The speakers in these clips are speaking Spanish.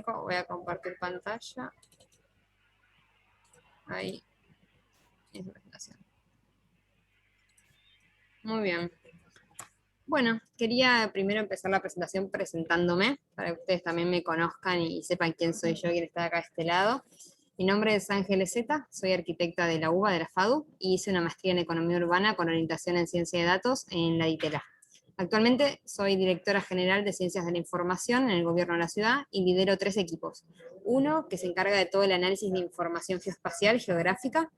arranco, voy a compartir pantalla. Ahí es la presentación. Muy bien. Bueno, quería primero empezar la presentación presentándome, para que ustedes también me conozcan y sepan quién soy yo, quién está acá de este lado. Mi nombre es Ángeles Zeta, soy arquitecta de la UBA, de la FADU, y hice una maestría en Economía Urbana con orientación en Ciencia de Datos en la DITELA. Actualmente soy directora general de Ciencias de la Información en el Gobierno de la Ciudad y lidero 3 equipos. Uno que se encarga de todo el análisis de información geoespacial, geográfica.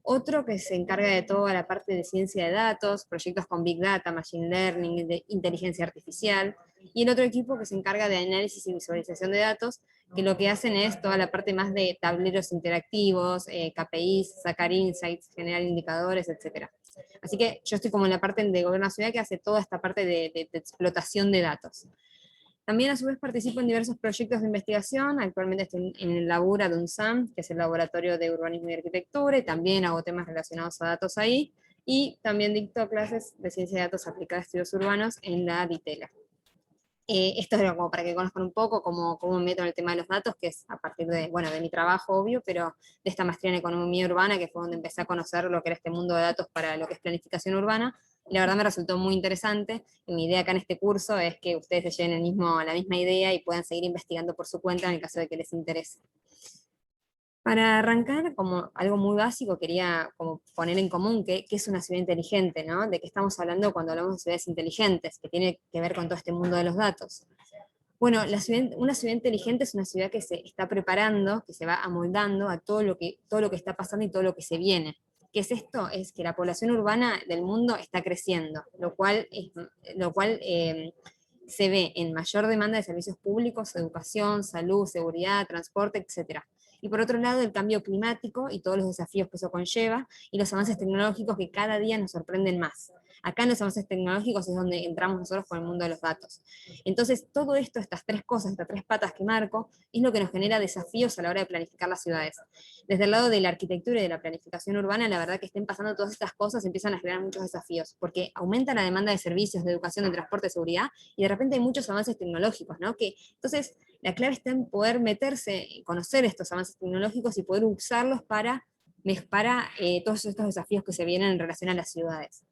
Otro que se encarga de toda la parte de ciencia de datos, proyectos con Big Data, Machine Learning, de inteligencia artificial. Y el otro equipo que se encarga de análisis y visualización de datos, que lo que hacen es toda la parte más de tableros interactivos, KPIs, sacar insights, generar indicadores, etc. Así que yo estoy como en la parte de gobierno de la ciudad que hace toda esta parte de explotación de datos. También a su vez participo en diversos proyectos de investigación, actualmente estoy en el Labura de UNSAM, que es el Laboratorio de Urbanismo y Arquitectura, y también hago temas relacionados a datos ahí, y también dicto clases de ciencia de datos aplicada a estudios urbanos en la DITELA. Esto es como para que conozcan un poco cómo me meto en el tema de los datos, que es a partir de, bueno, de mi trabajo, obvio, pero de esta maestría en economía urbana, que fue donde empecé a conocer lo que era este mundo de datos para lo que es planificación urbana, y la verdad me resultó muy interesante, y mi idea acá en este curso es que ustedes se lleven la misma idea y puedan seguir investigando por su cuenta en el caso de que les interese. Para arrancar, como algo muy básico, quería como poner en común qué es una ciudad inteligente, ¿no? De qué estamos hablando cuando hablamos de ciudades inteligentes, que tiene que ver con todo este mundo de los datos. Bueno, una ciudad inteligente es una ciudad que se está preparando, que se va amoldando a todo lo que está pasando y todo lo que se viene. ¿Qué es esto? Es que la población urbana del mundo está creciendo, lo cual se ve en mayor demanda de servicios públicos, educación, salud, seguridad, transporte, etc. Y por otro lado, el cambio climático y todos los desafíos que eso conlleva, y los avances tecnológicos que cada día nos sorprenden más. Acá en los avances tecnológicos es donde entramos nosotros con el mundo de los datos. Entonces, todo esto, estas 3 cosas, estas 3 patas que marco, es lo que nos genera desafíos a la hora de planificar las ciudades. Desde el lado de la arquitectura y de la planificación urbana, la verdad que estén pasando todas estas cosas, empiezan a generar muchos desafíos, porque aumenta la demanda de servicios, de educación, de transporte, de seguridad, y de repente hay muchos avances tecnológicos, ¿no? Entonces, la clave está en poder meterse, conocer estos avances tecnológicos y poder usarlos para todos estos desafíos que se vienen en relación a las ciudades.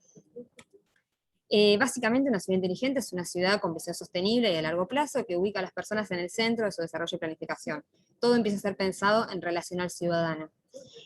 Básicamente una ciudad inteligente es una ciudad con visión sostenible y a largo plazo que ubica a las personas en el centro de su desarrollo y planificación. Todo empieza a ser pensado en relación al ciudadano.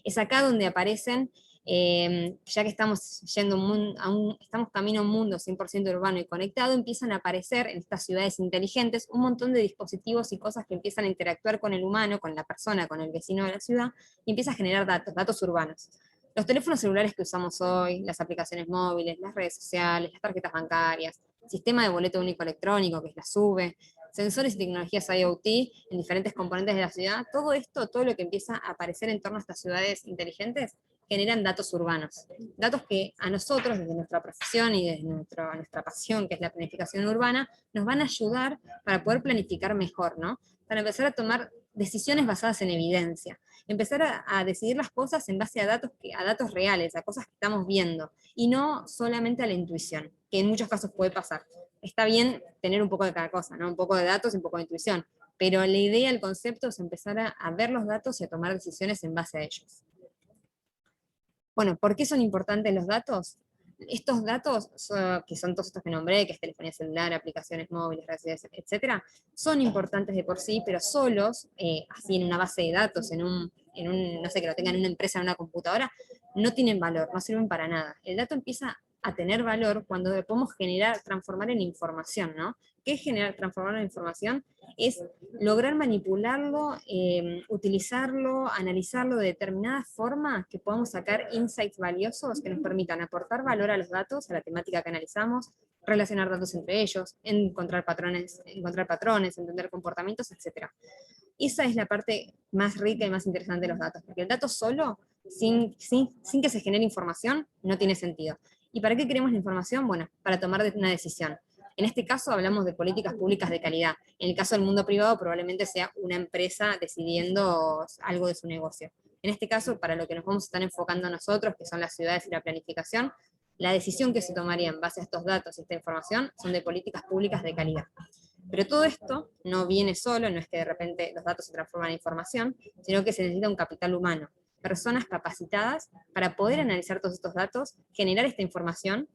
Es acá donde aparecen, ya que estamos estamos camino a un mundo 100% urbano y conectado, empiezan a aparecer en estas ciudades inteligentes un montón de dispositivos y cosas que empiezan a interactuar con el humano, con la persona, con el vecino de la ciudad, y empieza a generar datos urbanos. Los teléfonos celulares que usamos hoy, las aplicaciones móviles, las redes sociales, las tarjetas bancarias, sistema de boleto único electrónico, que es la SUBE, sensores y tecnologías IoT en diferentes componentes de la ciudad, todo esto, todo lo que empieza a aparecer en torno a estas ciudades inteligentes, generan datos urbanos. Datos que a nosotros, desde nuestra profesión y desde nuestra pasión, que es la planificación urbana, nos van a ayudar para poder planificar mejor, ¿no? Para empezar a tomar decisiones basadas en evidencia. Empezar a decidir las cosas en base a datos reales, a cosas que estamos viendo, y no solamente a la intuición, que en muchos casos puede pasar. Está bien tener un poco de cada cosa, ¿no? Un poco de datos y un poco de intuición, pero la idea, el concepto es empezar a ver los datos y a tomar decisiones en base a ellos. Bueno, ¿por qué son importantes los datos? Estos datos, que son todos estos que nombré, que es telefonía celular, aplicaciones móviles, redes, etcétera, son importantes de por sí, pero solos, así en una base de datos, no sé, que lo tengan en una empresa, en una computadora, no tienen valor, no sirven para nada. El dato empieza a tener valor cuando lo podemos transformar en información, ¿no? ¿Qué es transformarlo en información? Es lograr manipularlo, utilizarlo, analizarlo de determinada forma que podamos sacar insights valiosos que nos permitan aportar valor a los datos, a la temática que analizamos, relacionar datos entre ellos, encontrar patrones, entender comportamientos, etc. Esa es la parte más rica y más interesante de los datos, porque el dato solo, sin que se genere información, no tiene sentido. ¿Y para qué queremos la información? Bueno, para tomar una decisión. En este caso hablamos de políticas públicas de calidad. En el caso del mundo privado probablemente sea una empresa decidiendo algo de su negocio. En este caso, para lo que nos vamos a estar enfocando nosotros, que son las ciudades y la planificación, la decisión que se tomaría en base a estos datos y esta información son de políticas públicas de calidad. Pero todo esto no viene solo, no es que de repente los datos se transforman en información, sino que se necesita un capital humano, personas capacitadas para poder analizar todos estos datos, generar esta información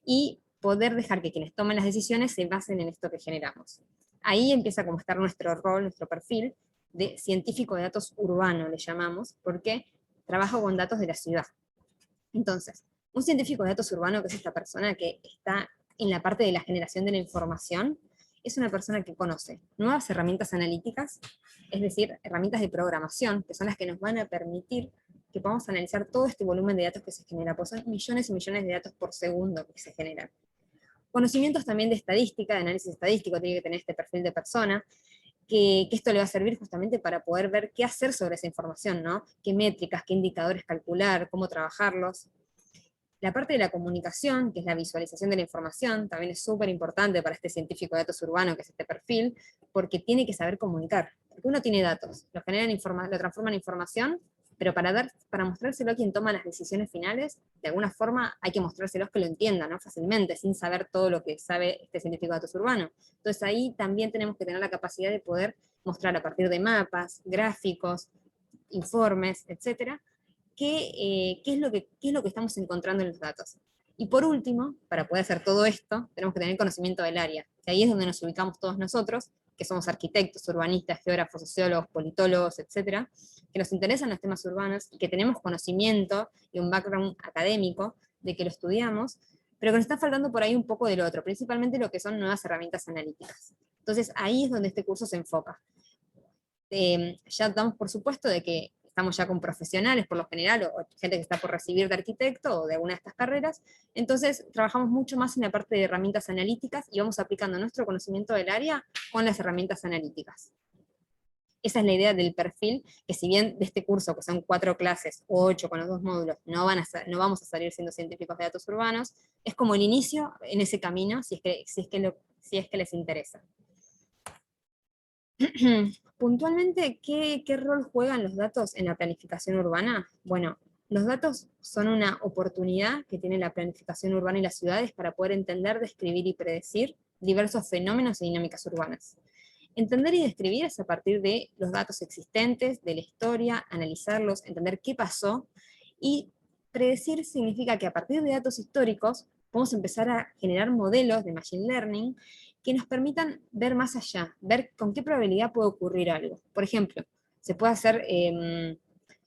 y poder dejar que quienes tomen las decisiones se basen en esto que generamos. Ahí empieza como a estar nuestro rol, nuestro perfil de científico de datos urbano, le llamamos, porque trabajo con datos de la ciudad. Entonces, un científico de datos urbano, que es esta persona que está en la parte de la generación de la información, es una persona que conoce nuevas herramientas analíticas, es decir, herramientas de programación, que son las que nos van a permitir que podamos analizar todo este volumen de datos que se genera, pues son millones y millones de datos por segundo que se generan. Conocimientos también de estadística, de análisis estadístico, tiene que tener este perfil de persona, que esto le va a servir justamente para poder ver qué hacer sobre esa información, ¿no? Qué métricas, qué indicadores calcular, cómo trabajarlos. La parte de la comunicación, que es la visualización de la información, también es súper importante para este científico de datos urbano, que es este perfil, porque tiene que saber comunicar. Porque uno tiene datos, lo transforma en información, pero para mostrárselo a quien toma las decisiones finales, de alguna forma hay que mostrárselos que lo entiendan, ¿no? Fácilmente, sin saber todo lo que sabe este científico de datos urbano. Entonces ahí también tenemos que tener la capacidad de poder mostrar a partir de mapas, gráficos, informes, etcétera, qué es lo que estamos encontrando en los datos. Y por último, para poder hacer todo esto, tenemos que tener conocimiento del área, que ahí es donde nos ubicamos todos nosotros, que somos arquitectos, urbanistas, geógrafos, sociólogos, politólogos, etcétera, que nos interesan los temas urbanos y que tenemos conocimiento y un background académico de que lo estudiamos, pero que nos está faltando por ahí un poco del otro, principalmente lo que son nuevas herramientas analíticas. Entonces ahí es donde este curso se enfoca. Ya damos por supuesto de que estamos ya con profesionales por lo general, o gente que está por recibir de arquitecto o de alguna de estas carreras, entonces trabajamos mucho más en la parte de herramientas analíticas y vamos aplicando nuestro conocimiento del área con las herramientas analíticas. Esa es la idea del perfil, que si bien de este curso, que son 4 clases o 8 con los 2 módulos, no vamos a salir siendo científicos de datos urbanos, es como el inicio en ese camino, si es que les interesa. Puntualmente, ¿qué rol juegan los datos en la planificación urbana? Bueno, los datos son una oportunidad que tiene la planificación urbana y las ciudades para poder entender, describir y predecir diversos fenómenos y dinámicas urbanas. Entender y describir es a partir de los datos existentes, de la historia, analizarlos, entender qué pasó, y predecir significa que a partir de datos históricos podemos empezar a generar modelos de machine learning que nos permitan ver más allá, ver con qué probabilidad puede ocurrir algo. Por ejemplo, se puede hacer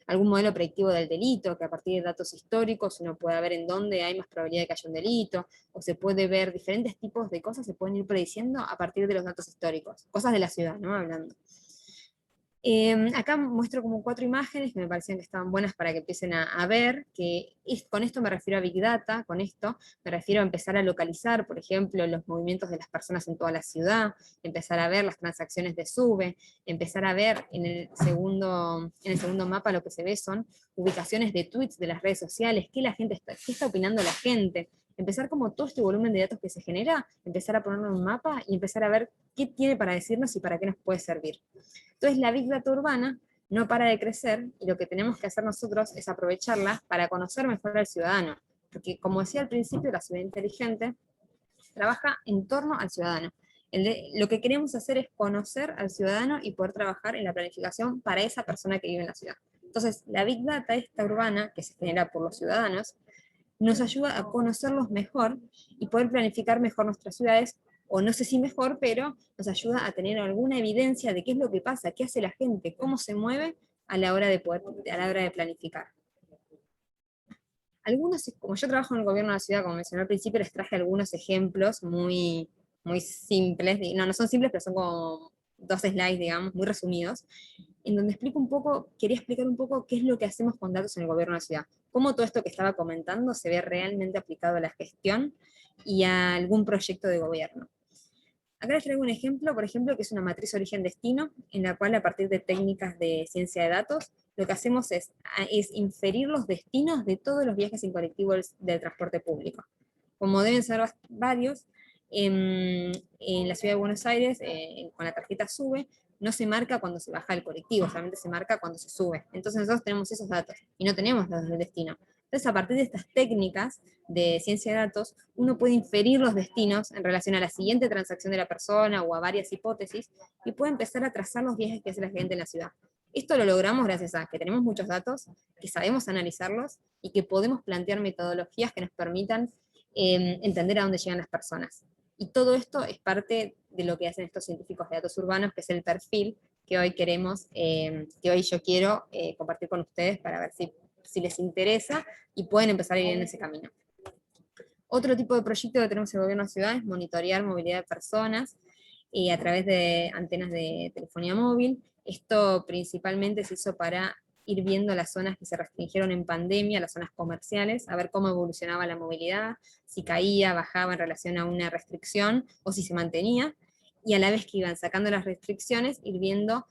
algún modelo predictivo del delito, que a partir de datos históricos uno puede ver en dónde hay más probabilidad de que haya un delito, o se puede ver diferentes tipos de cosas, se pueden ir prediciendo a partir de los datos históricos, cosas de la ciudad, ¿no? Hablando. Acá muestro como 4 imágenes que me parecían que estaban buenas para que empiecen a ver, con esto me refiero a Big Data, con esto me refiero a empezar a localizar, por ejemplo, los movimientos de las personas en toda la ciudad, empezar a ver las transacciones de SUBE, empezar a ver en el segundo mapa lo que se ve son ubicaciones de tweets de las redes sociales, qué está opinando la gente, empezar como todo este volumen de datos que se genera, empezar a ponerlo en un mapa y empezar a ver qué tiene para decirnos y para qué nos puede servir. Entonces la Big Data urbana no para de crecer y lo que tenemos que hacer nosotros es aprovecharla para conocer mejor al ciudadano. Porque como decía al principio, la ciudad inteligente trabaja en torno al ciudadano. Lo que queremos hacer es conocer al ciudadano y poder trabajar en la planificación para esa persona que vive en la ciudad. Entonces la Big Data esta urbana, que se genera por los ciudadanos, nos ayuda a conocerlos mejor y poder planificar mejor nuestras ciudades, o no sé si mejor, pero nos ayuda a tener alguna evidencia de qué es lo que pasa, qué hace la gente, cómo se mueve a la hora de planificar. Como yo trabajo en el gobierno de la ciudad, como mencioné al principio, les traje algunos ejemplos muy, muy simples, no son simples, pero son como 2 slides, digamos, muy resumidos, en donde quería explicar un poco qué es lo que hacemos con datos en el gobierno de la ciudad, cómo todo esto que estaba comentando se ve realmente aplicado a la gestión y a algún proyecto de gobierno. Acá les traigo un ejemplo, por ejemplo, que es una matriz origen-destino, en la cual a partir de técnicas de ciencia de datos, lo que hacemos es inferir los destinos de todos los viajes en colectivo del transporte público. Como deben ser varios, en la ciudad de Buenos Aires, con la tarjeta SUBE, no se marca cuando se baja el colectivo, solamente se marca cuando se sube. Entonces nosotros tenemos esos datos y no tenemos los del destino. Entonces, a partir de estas técnicas de ciencia de datos, uno puede inferir los destinos en relación a la siguiente transacción de la persona o a varias hipótesis, y puede empezar a trazar los viajes que hace la gente en la ciudad. Esto lo logramos gracias a que tenemos muchos datos, que sabemos analizarlos, y que podemos plantear metodologías que nos permitan entender a dónde llegan las personas. Y todo esto es parte de lo que hacen estos científicos de datos urbanos, que es el perfil que hoy queremos, que hoy yo quiero compartir con ustedes para ver si les interesa y pueden empezar a ir en ese camino. Otro tipo de proyecto que tenemos en el gobierno de la ciudad es monitorear movilidad de personas a través de antenas de telefonía móvil. Esto principalmente se hizo para ir viendo las zonas que se restringieron en pandemia, las zonas comerciales, a ver cómo evolucionaba la movilidad, si caía, bajaba en relación a una restricción, o si se mantenía, y a la vez que iban sacando las restricciones, ir viendo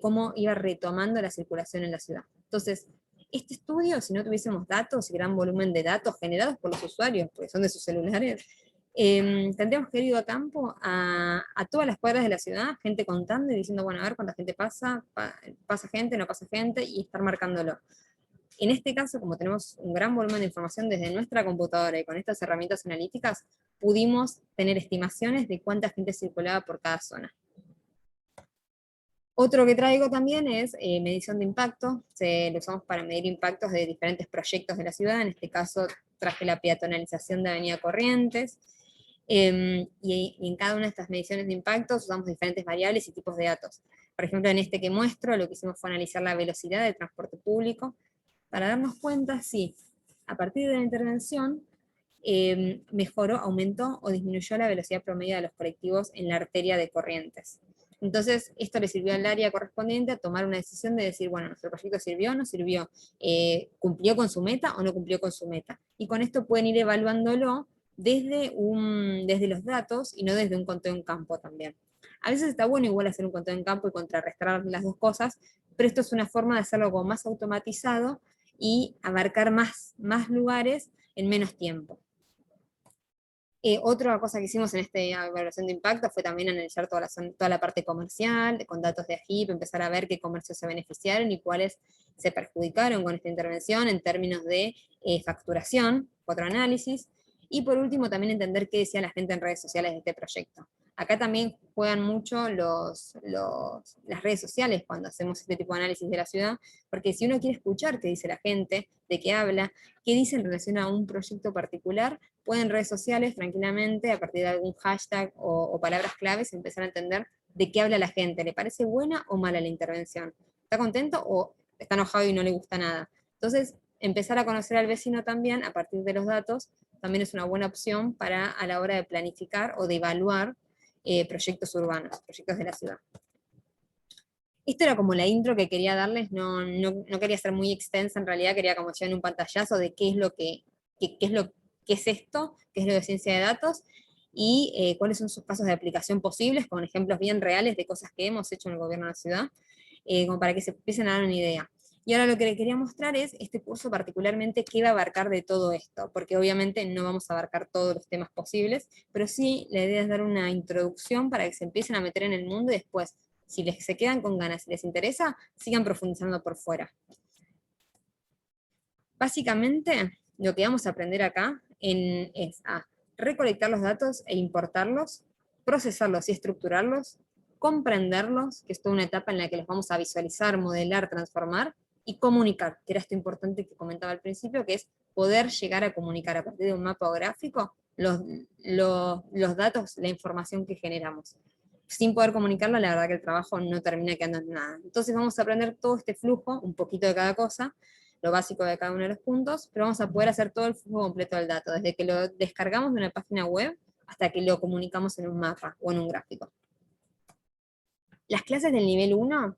cómo iba retomando la circulación en la ciudad. Entonces, este estudio, si no tuviésemos datos y gran volumen de datos generados por los usuarios, porque son de sus celulares, tendríamos que ir ido a campo a todas las cuadras de la ciudad, gente contando y diciendo, bueno, a ver cuánta gente pasa, pasa gente, no pasa gente, y estar marcándolo. En este caso, como tenemos un gran volumen de información desde nuestra computadora y con estas herramientas analíticas, pudimos tener estimaciones de cuánta gente circulaba por cada zona. Otro que traigo también es medición de impacto. Lo usamos para medir impactos de diferentes proyectos de la ciudad. En este caso traje la peatonalización de Avenida Corrientes. Y en cada una de estas mediciones de impactos usamos diferentes variables y tipos de datos. Por ejemplo, en este que muestro, lo que hicimos fue analizar la velocidad del transporte público para darnos cuenta si a partir de la intervención mejoró, aumentó o disminuyó la velocidad promedio de los colectivos en la arteria de Corrientes. Entonces, esto le sirvió al área correspondiente a tomar una decisión de decir, bueno, nuestro proyecto sirvió o no sirvió, cumplió con su meta o no cumplió con su meta. Y con esto pueden ir evaluándolo desde los datos y no desde un conteo en campo también. A veces está bueno igual hacer un conteo en campo y contrarrestar las dos cosas, pero esto es una forma de hacerlo como más automatizado y abarcar más lugares en menos tiempo. Otra cosa que hicimos en esta evaluación de impacto fue también analizar toda la parte comercial, con datos de AGIP, empezar a ver qué comercios se beneficiaron y cuáles se perjudicaron con esta intervención en términos de facturación, otro análisis, y por último también entender qué decía la gente en redes sociales de este proyecto. Acá también juegan mucho las redes sociales cuando hacemos este tipo de análisis de la ciudad, porque si uno quiere escuchar qué dice la gente, de qué habla, qué dice en relación a un proyecto particular, pueden en redes sociales tranquilamente, a partir de algún hashtag o palabras claves, empezar a entender de qué habla la gente. ¿Le parece buena o mala la intervención? ¿Está contento o está enojado y no le gusta nada? Entonces, empezar a conocer al vecino también a partir de los datos también es una buena opción para a la hora de planificar o de evaluar proyectos urbanos, proyectos de la ciudad. Esto era como la intro que quería darles, no quería ser muy extensa, en realidad quería como llevar un pantallazo de qué es lo que qué es esto, qué es lo de ciencia de datos, y cuáles son sus casos de aplicación posibles, con ejemplos bien reales de cosas que hemos hecho en el gobierno de la ciudad, como para que se empiecen a dar una idea. Y ahora lo que les quería mostrar es este curso particularmente qué va a abarcar de todo esto, porque obviamente no vamos a abarcar todos los temas posibles, pero sí la idea es dar una introducción para que se empiecen a meter en el mundo y después, si se quedan con ganas, si les interesa, sigan profundizando por fuera. Básicamente, lo que vamos a aprender acá es a recolectar los datos e importarlos, procesarlos y estructurarlos, comprenderlos, que es toda una etapa en la que los vamos a visualizar, modelar, transformar, y comunicar, que era esto importante que comentaba al principio, que es poder llegar a comunicar a partir de un mapa gráfico los datos, la información que generamos. Sin poder comunicarla, la verdad que el trabajo no termina quedando en nada. Entonces vamos a aprender todo este flujo, un poquito de cada cosa, lo básico de cada uno de los puntos, pero vamos a poder hacer todo el flujo completo del dato, desde que lo descargamos de una página web hasta que lo comunicamos en un mapa o en un gráfico. Las clases del nivel 1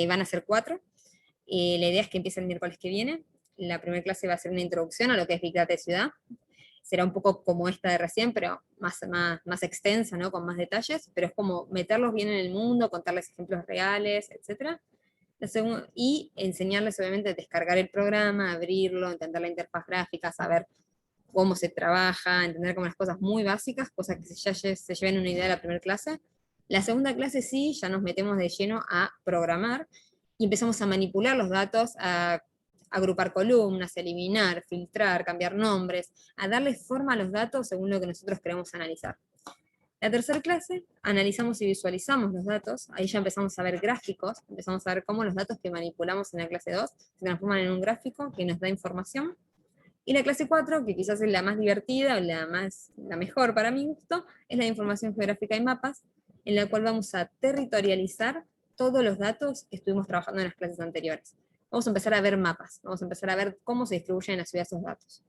van a ser 4. La idea es que empiece el miércoles que viene. La primera clase va a ser una introducción a lo que es Big Data de ciudad. Será un poco como esta de recién, pero más extensa, ¿no? Con más detalles, pero es como meterlos bien en el mundo, contarles ejemplos reales, etc. Y enseñarles obviamente a descargar el programa, abrirlo, entender la interfaz gráfica, saber cómo se trabaja, entender como las cosas muy básicas, cosas que ya se lleven una idea de la primera clase. La segunda clase sí, ya nos metemos de lleno a programar, y empezamos a manipular los datos, a agrupar columnas, eliminar, filtrar, cambiar nombres, a darle forma a los datos según lo que nosotros queremos analizar. La tercera clase, analizamos y visualizamos los datos, ahí ya empezamos a ver gráficos, empezamos a ver cómo los datos que manipulamos en la clase 2 se transforman en un gráfico que nos da información. Y la clase 4, que quizás es la más divertida o la mejor para mi gusto, es la de información geográfica y mapas, en la cual vamos a territorializar todos los datos que estuvimos trabajando en las clases anteriores. Vamos a empezar a ver mapas, vamos a empezar a ver cómo se distribuyen en la ciudad esos datos.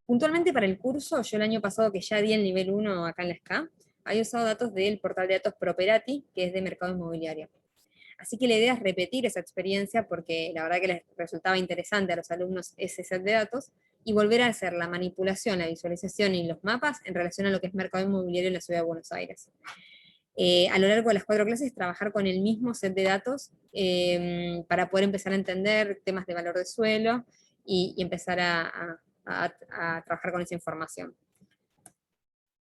Puntualmente para el curso, yo el año pasado que ya di el nivel 1 acá en la SCA, había usado datos del portal de datos Properati, que es de mercado inmobiliario. Así que la idea es repetir esa experiencia porque la verdad que les resultaba interesante a los alumnos ese set de datos y volver a hacer la manipulación, la visualización y los mapas en relación a lo que es mercado inmobiliario en la ciudad de Buenos Aires. A lo largo de las 4 clases trabajar con el mismo set de datos para poder empezar a entender temas de valor de suelo y empezar a trabajar con esa información.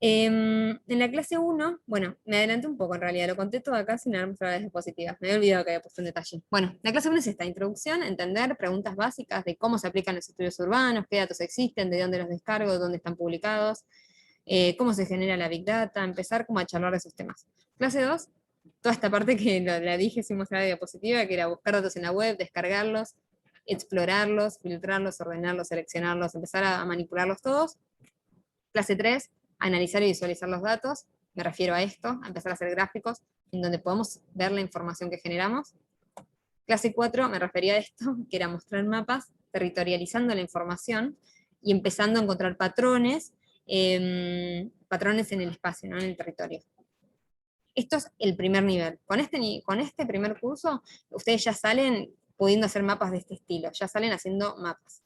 En la clase 1, bueno, me adelanté un poco en realidad, lo conté todo acá sin haber mostrado las diapositivas, me había olvidado que había puesto un detalle. Bueno, la clase 1 es esta, introducción, entender preguntas básicas de cómo se aplican los estudios urbanos, qué datos existen, de dónde los descargo, dónde están publicados, cómo se genera la Big Data, empezar como a charlar de esos temas. Clase 2, toda esta parte que la dije sin mostrar la diapositiva, que era buscar datos en la web, descargarlos, explorarlos, filtrarlos, ordenarlos, seleccionarlos, empezar a manipularlos todos. Clase 3, analizar y visualizar los datos, me refiero a esto, a empezar a hacer gráficos en donde podemos ver la información que generamos. Clase 4, me refería a esto, que era mostrar mapas, territorializando la información y empezando a encontrar patrones, patrones en el espacio, no en el territorio. Esto es el primer nivel. Con este primer curso, ustedes ya salen pudiendo hacer mapas de este estilo, ya salen haciendo mapas.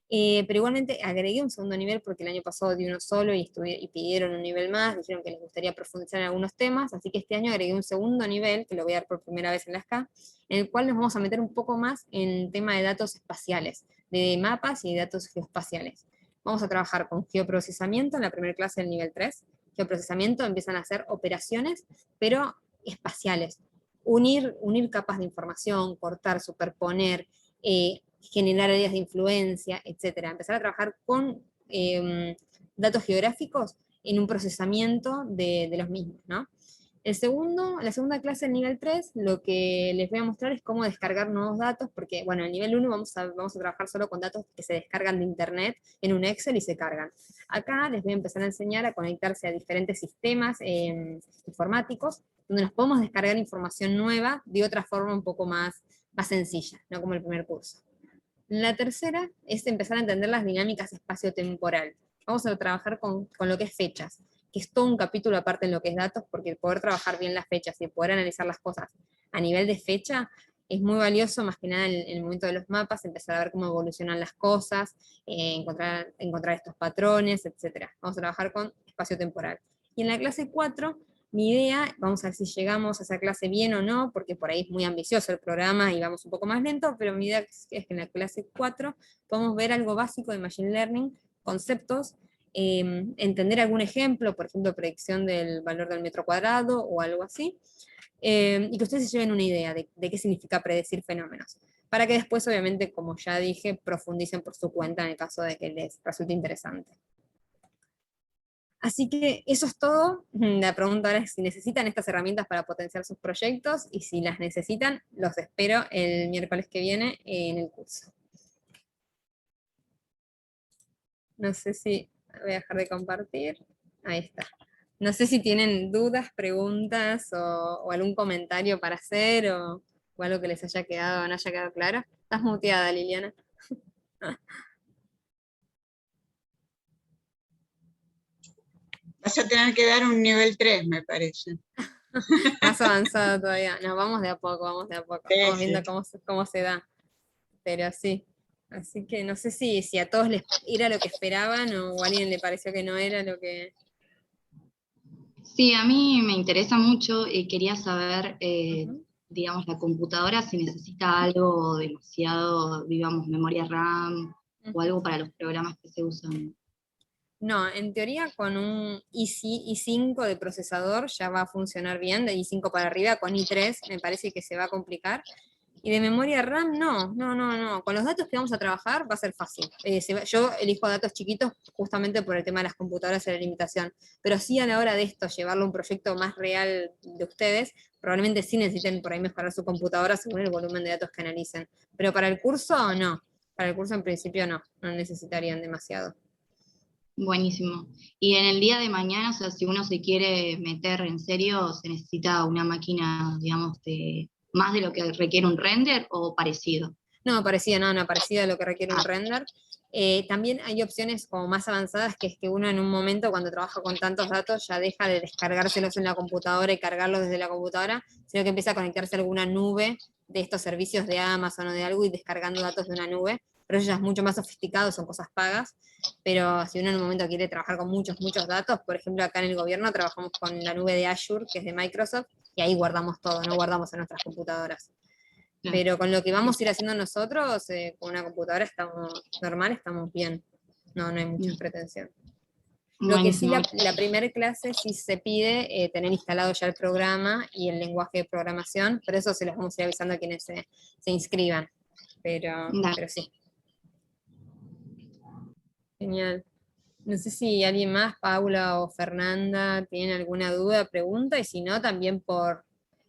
Pero igualmente agregué un segundo nivel porque el año pasado di uno solo y pidieron un nivel más, dijeron que les gustaría profundizar en algunos temas, así que este año agregué un segundo nivel, que lo voy a dar por primera vez en la SCA, en el cual nos vamos a meter un poco más en tema de datos espaciales, de mapas y de datos geoespaciales. Vamos a trabajar con geoprocesamiento en la primera clase del nivel 3. Geoprocesamiento empiezan a hacer operaciones, pero espaciales. Unir capas de información, cortar, superponer, generar áreas de influencia, etcétera. Empezar a trabajar con datos geográficos en un procesamiento de los mismos, ¿no? La segunda clase, el nivel 3, lo que les voy a mostrar es cómo descargar nuevos datos, porque, bueno, en el nivel 1 vamos a trabajar solo con datos que se descargan de internet en un Excel y se cargan. Acá les voy a empezar a enseñar a conectarse a diferentes sistemas informáticos, donde nos podemos descargar información nueva de otra forma un poco más sencilla, no como el primer curso. La tercera es empezar a entender las dinámicas espacio-temporal. Vamos a trabajar con lo que es fechas, que es todo un capítulo aparte en lo que es datos, porque el poder trabajar bien las fechas y poder analizar las cosas a nivel de fecha es muy valioso, más que nada en el momento de los mapas, empezar a ver cómo evolucionan las cosas, encontrar estos patrones, etc. Vamos a trabajar con espacio-temporal. Y en la clase 4, mi idea, vamos a ver si llegamos a esa clase bien o no, porque por ahí es muy ambicioso el programa y vamos un poco más lento, pero mi idea es que en la clase 4 podemos ver algo básico de Machine Learning, conceptos, entender algún ejemplo, por ejemplo, predicción del valor del metro cuadrado o algo así, y que ustedes se lleven una idea de qué significa predecir fenómenos, para que después, obviamente, como ya dije, profundicen por su cuenta en el caso de que les resulte interesante. Así que eso es todo. La pregunta ahora es si necesitan estas herramientas para potenciar sus proyectos, y si las necesitan, los espero el miércoles que viene en el curso. No sé si voy a dejar de compartir. Ahí está. No sé si tienen dudas, preguntas o algún comentario para hacer o algo que les haya quedado o no haya quedado claro. Estás muteada, Liliana. Vas a tener que dar un nivel 3, me parece. Más avanzado todavía. No, vamos de a poco, vamos de a poco. Sí, Vamos sí. viendo cómo se da. Pero sí. Así que no sé si a todos les era lo que esperaban o a alguien le pareció que no era lo que... Sí, a mí me interesa mucho y quería saber, Ujú. digamos, la computadora si necesita algo demasiado, digamos, memoria RAM o algo para los programas que se usan. No, en teoría con un i5 de procesador ya va a funcionar bien, de i5 para arriba, con i3 me parece que se va a complicar. Y de memoria RAM, no. Con los datos que vamos a trabajar va a ser fácil. Yo elijo datos chiquitos justamente por el tema de las computadoras y la limitación. Pero sí, a la hora de esto, llevarlo a un proyecto más real de ustedes, probablemente sí necesiten por ahí mejorar su computadora según el volumen de datos que analicen. Pero para el curso, no. Para el curso en principio no necesitarían demasiado. Buenísimo. Y en el día de mañana, o sea, si uno se quiere meter en serio, ¿se necesita una máquina, digamos, más de lo que requiere un render o parecido? No, parecida a lo que requiere un render. También hay opciones como más avanzadas, que es que uno en un momento cuando trabaja con tantos datos ya deja de descargárselos en la computadora y cargarlos desde la computadora, sino que empieza a conectarse a alguna nube de estos servicios de Amazon o de algo y descargando datos de una nube, pero eso ya es mucho más sofisticado, son cosas pagas, pero si uno en un momento quiere trabajar con muchos datos, por ejemplo acá en el gobierno trabajamos con la nube de Azure, que es de Microsoft, y ahí guardamos todo, no guardamos en nuestras computadoras. Claro. Pero con lo que vamos a ir haciendo nosotros, con una computadora estamos bien. No hay mucha pretensión. Lo que sí, Buenísimo. la primera clase sí se pide tener instalado ya el programa y el lenguaje de programación, pero eso se los vamos a ir avisando a quienes se inscriban. Pero sí. Genial. No sé si alguien más, Paula o Fernanda, tienen alguna duda, pregunta, y si no, también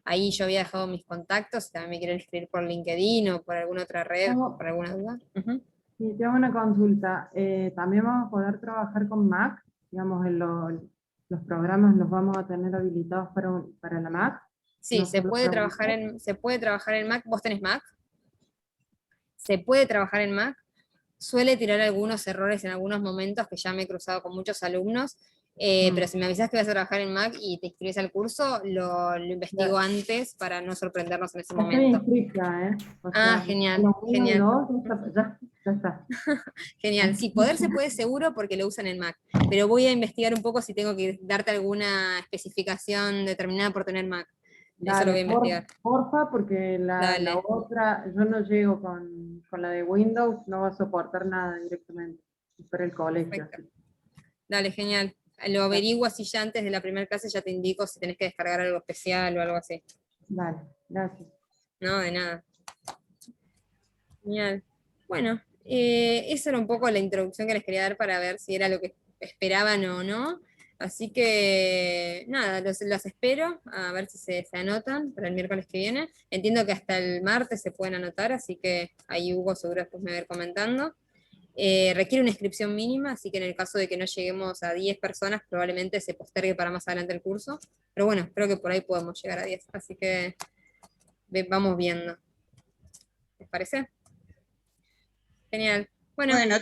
ahí yo había dejado mis contactos, si también me quieren escribir por LinkedIn o por alguna otra red, por alguna duda. Sí, tengo una consulta. ¿También vamos a poder trabajar con Mac? Digamos, los programas los vamos a tener habilitados para la Mac. Sí, no se solo puede para trabajar en Mac. ¿Vos tenés Mac? Se puede trabajar en Mac. Suele tirar algunos errores en algunos momentos, que ya me he cruzado con muchos alumnos, pero si me avisas que vas a trabajar en Mac y te inscribes al curso, lo investigo antes para no sorprendernos en ese Estoy momento. inscrita, ¿eh? O sea, Genial, los 1 y genial. 2 ya está. Genial, sí, poder se puede seguro porque lo usan en Mac, pero voy a investigar un poco si tengo que darte alguna especificación determinada por tener Mac. Eso lo voy a investigar. Porfa, porque la Dale. otra, yo no llego con la de Windows, no va a soportar nada directamente. Es para el colegio. Perfecto. Dale, genial. Lo averiguo así ya antes de la primera clase, ya te indico si tenés que descargar algo especial o algo así. Vale, gracias. No, de nada. Genial. Bueno, esa era un poco la introducción que les quería dar para ver si era lo que esperaban o no. Así que, nada, los espero a ver si se anotan para el miércoles que viene. Entiendo que hasta el martes se pueden anotar, así que ahí Hugo seguro después me va a ir comentando. Requiere una inscripción mínima, así que en el caso de que no lleguemos a 10 personas, probablemente se postergue para más adelante el curso. Pero bueno, creo que por ahí podemos llegar a 10, así que vamos viendo. ¿Les parece? Genial. Bueno, Bueno,